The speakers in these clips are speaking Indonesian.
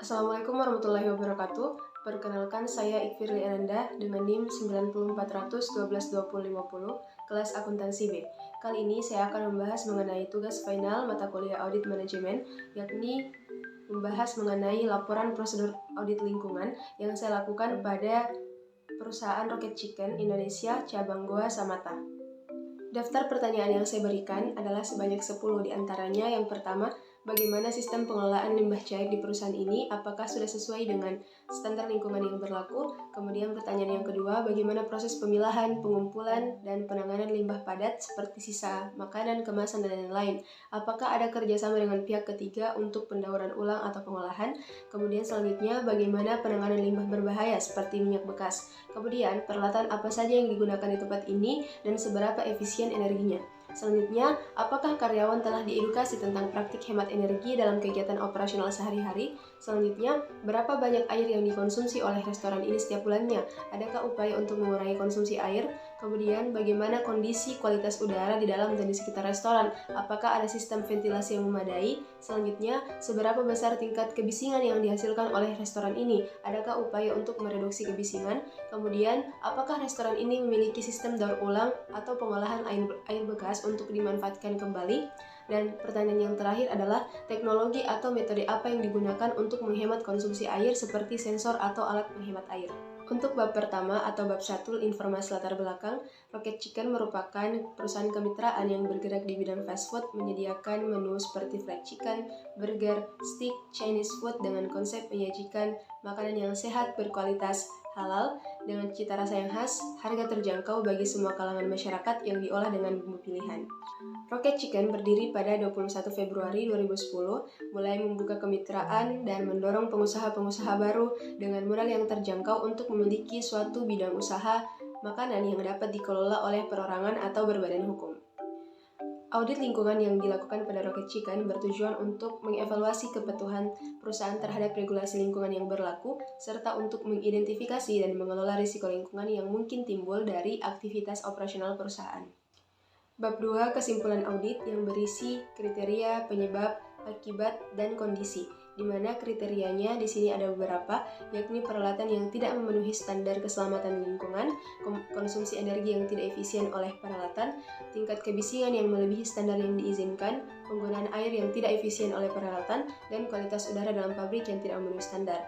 Assalamualaikum warahmatullahi wabarakatuh. Perkenalkan, saya Ikfirli Ananda dengan NIM 9400122050, kelas akuntansi B. Kali ini saya akan membahas mengenai tugas final mata kuliah audit manajemen, yakni membahas mengenai laporan prosedur audit lingkungan yang saya lakukan pada perusahaan Rocket Chicken Indonesia cabang Goa Samata. Daftar pertanyaan yang saya berikan adalah sebanyak 10 diantaranya. Yang pertama, bagaimana sistem pengelolaan limbah cair di perusahaan ini? Apakah sudah sesuai dengan standar lingkungan yang berlaku? Kemudian pertanyaan yang kedua, bagaimana proses pemilahan, pengumpulan, dan penanganan limbah padat seperti sisa makanan, kemasan, dan lain-lain? Apakah ada kerjasama dengan pihak ketiga untuk pendauran ulang atau pengolahan? Kemudian selanjutnya, bagaimana penanganan limbah berbahaya seperti minyak bekas? Kemudian, peralatan apa saja yang digunakan di tempat ini dan seberapa efisien energinya? Selanjutnya, apakah karyawan telah diedukasi tentang praktik hemat energi dalam kegiatan operasional sehari-hari? Selanjutnya, berapa banyak air yang dikonsumsi oleh restoran ini setiap bulannya? Adakah upaya untuk mengurangi konsumsi air? Kemudian, bagaimana kondisi kualitas udara di dalam dan di sekitar restoran? Apakah ada sistem ventilasi yang memadai? Selanjutnya, seberapa besar tingkat kebisingan yang dihasilkan oleh restoran ini? Adakah upaya untuk mereduksi kebisingan? Kemudian, apakah restoran ini memiliki sistem daur ulang atau pengolahan air bekas untuk dimanfaatkan kembali? Dan pertanyaan yang terakhir adalah teknologi atau metode apa yang digunakan untuk menghemat konsumsi air seperti sensor atau alat penghemat air. Untuk bab pertama atau bab 1 informasi latar belakang, Rocket Chicken merupakan perusahaan kemitraan yang bergerak di bidang fast food, menyediakan menu seperti fried chicken, burger, steak, Chinese food dengan konsep menyajikan makanan yang sehat, berkualitas, halal, dengan cita rasa yang khas, harga terjangkau bagi semua kalangan masyarakat yang diolah dengan bumbu pilihan. Rocket Chicken berdiri pada 21 Februari 2010, mulai membuka kemitraan dan mendorong pengusaha-pengusaha baru dengan modal yang terjangkau untuk memiliki suatu bidang usaha makanan yang dapat dikelola oleh perorangan atau berbadan hukum. Audit lingkungan yang dilakukan pada Rocket Chicken bertujuan untuk mengevaluasi kepatuhan perusahaan terhadap regulasi lingkungan yang berlaku, serta untuk mengidentifikasi dan mengelola risiko lingkungan yang mungkin timbul dari aktivitas operasional perusahaan. Bab 2, kesimpulan audit yang berisi kriteria, penyebab, akibat, dan kondisi, di mana kriterianya di sini ada beberapa, yakni peralatan yang tidak memenuhi standar keselamatan lingkungan, konsumsi energi yang tidak efisien oleh peralatan, tingkat kebisingan yang melebihi standar yang diizinkan, penggunaan air yang tidak efisien oleh peralatan, dan kualitas udara dalam pabrik yang tidak memenuhi standar.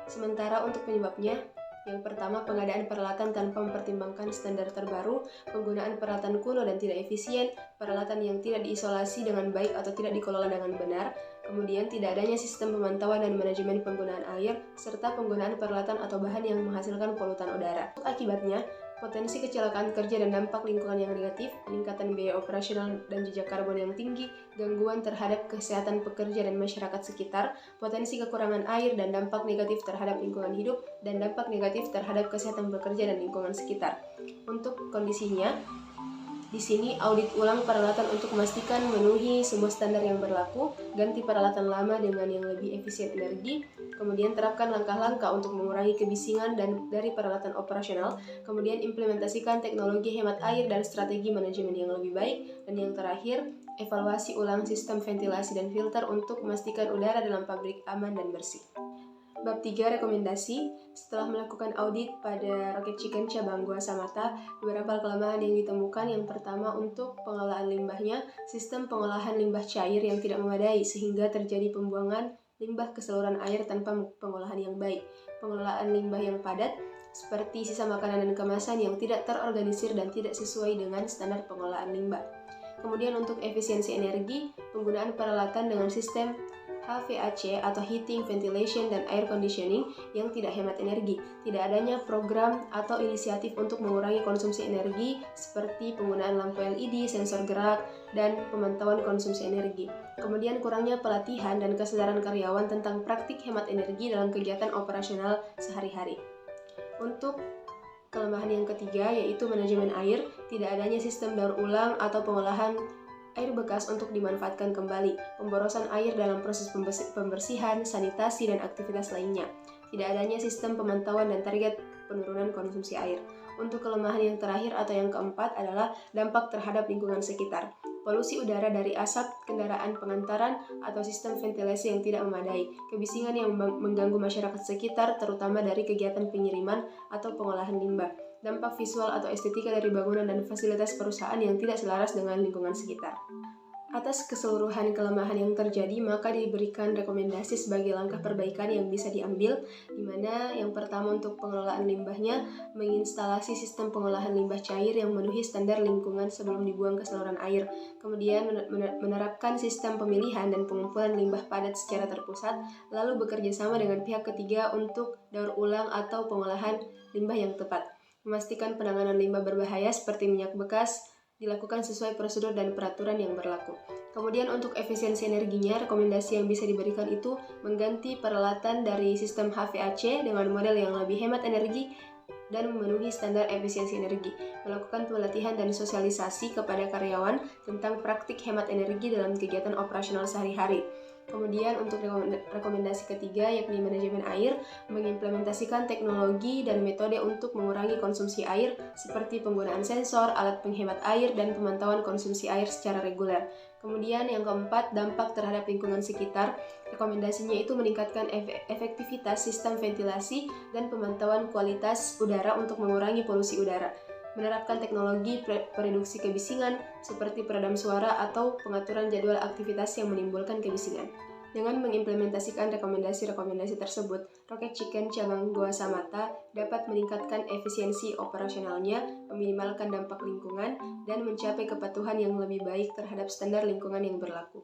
Sementara untuk penyebabnya, yang pertama, pengadaan peralatan tanpa mempertimbangkan standar terbaru, penggunaan peralatan kuno dan tidak efisien, peralatan yang tidak diisolasi dengan baik atau tidak dikelola dengan benar, kemudian tidak adanya sistem pemantauan dan manajemen penggunaan air, serta penggunaan peralatan atau bahan yang menghasilkan polutan udara. Akibatnya, potensi kecelakaan kerja dan dampak lingkungan yang negatif, peningkatan biaya operasional dan jejak karbon yang tinggi, gangguan terhadap kesehatan pekerja dan masyarakat sekitar, potensi kekurangan air dan dampak negatif terhadap lingkungan hidup, dan dampak negatif terhadap kesehatan pekerja dan lingkungan sekitar. Untuk kondisinya, di sini audit ulang peralatan untuk memastikan memenuhi semua standar yang berlaku, ganti peralatan lama dengan yang lebih efisien energi, kemudian terapkan langkah-langkah untuk mengurangi kebisingan dan dari peralatan operasional, kemudian implementasikan teknologi hemat air dan strategi manajemen yang lebih baik, dan yang terakhir, evaluasi ulang sistem ventilasi dan filter untuk memastikan udara dalam pabrik aman dan bersih. Bab 3, rekomendasi. Setelah melakukan audit pada Rocket Chicken cabang Goa Samata, beberapa kelemahan yang ditemukan. Yang pertama, untuk pengelolaan limbahnya, sistem pengolahan limbah cair yang tidak memadai sehingga terjadi pembuangan limbah ke saluran air tanpa pengolahan yang baik. Pengelolaan limbah yang padat, seperti sisa makanan dan kemasan yang tidak terorganisir dan tidak sesuai dengan standar pengelolaan limbah. Kemudian untuk efisiensi energi, penggunaan peralatan dengan sistem HVAC atau Heating, Ventilation, dan Air Conditioning yang tidak hemat energi. Tidak adanya program atau inisiatif untuk mengurangi konsumsi energi seperti penggunaan lampu LED, sensor gerak, dan pemantauan konsumsi energi. Kemudian kurangnya pelatihan dan kesadaran karyawan tentang praktik hemat energi dalam kegiatan operasional sehari-hari. Untuk kelemahan yang ketiga yaitu manajemen air, tidak adanya sistem daur ulang atau pengolahan air bekas untuk dimanfaatkan kembali, pemborosan air dalam proses pembersihan, sanitasi, dan aktivitas lainnya. Tidak adanya sistem pemantauan dan target penurunan konsumsi air. Untuk kelemahan yang terakhir atau yang keempat adalah dampak terhadap lingkungan sekitar. polusi udara dari asap kendaraan pengantaran atau sistem ventilasi yang tidak memadai, kebisingan yang mengganggu masyarakat sekitar terutama dari kegiatan pengiriman atau pengolahan limbah, dampak visual atau estetika dari bangunan dan fasilitas perusahaan yang tidak selaras dengan lingkungan sekitar. Atas keseluruhan kelemahan yang terjadi, maka diberikan rekomendasi sebagai langkah perbaikan yang bisa diambil, di mana yang pertama untuk pengelolaan limbahnya, menginstalasi sistem pengolahan limbah cair yang memenuhi standar lingkungan sebelum dibuang ke saluran air. Kemudian menerapkan sistem pemilihan dan pengumpulan limbah padat secara terpusat, lalu bekerja sama dengan pihak ketiga untuk daur ulang atau pengolahan limbah yang tepat. Memastikan penanganan limbah berbahaya seperti minyak bekas dilakukan sesuai prosedur dan peraturan yang berlaku. Kemudian untuk efisiensi energinya, rekomendasi yang bisa diberikan itu mengganti peralatan dari sistem HVAC dengan model yang lebih hemat energi dan memenuhi standar efisiensi energi, melakukan pelatihan dan sosialisasi kepada karyawan tentang praktik hemat energi dalam kegiatan operasional sehari-hari. Kemudian untuk rekomendasi ketiga yakni manajemen air, mengimplementasikan teknologi dan metode untuk mengurangi konsumsi air seperti penggunaan sensor, alat penghemat air, dan pemantauan konsumsi air secara reguler. Kemudian yang keempat, dampak terhadap lingkungan sekitar. Rekomendasinya itu meningkatkan efektivitas sistem ventilasi dan pemantauan kualitas udara untuk mengurangi polusi udara. Menerapkan teknologi pereduksi kebisingan seperti peredam suara atau pengaturan jadwal aktivitas yang menimbulkan kebisingan. Dengan mengimplementasikan rekomendasi-rekomendasi tersebut, Rocket Chicken cabang Goa Samata dapat meningkatkan efisiensi operasionalnya, meminimalkan dampak lingkungan, dan mencapai kepatuhan yang lebih baik terhadap standar lingkungan yang berlaku.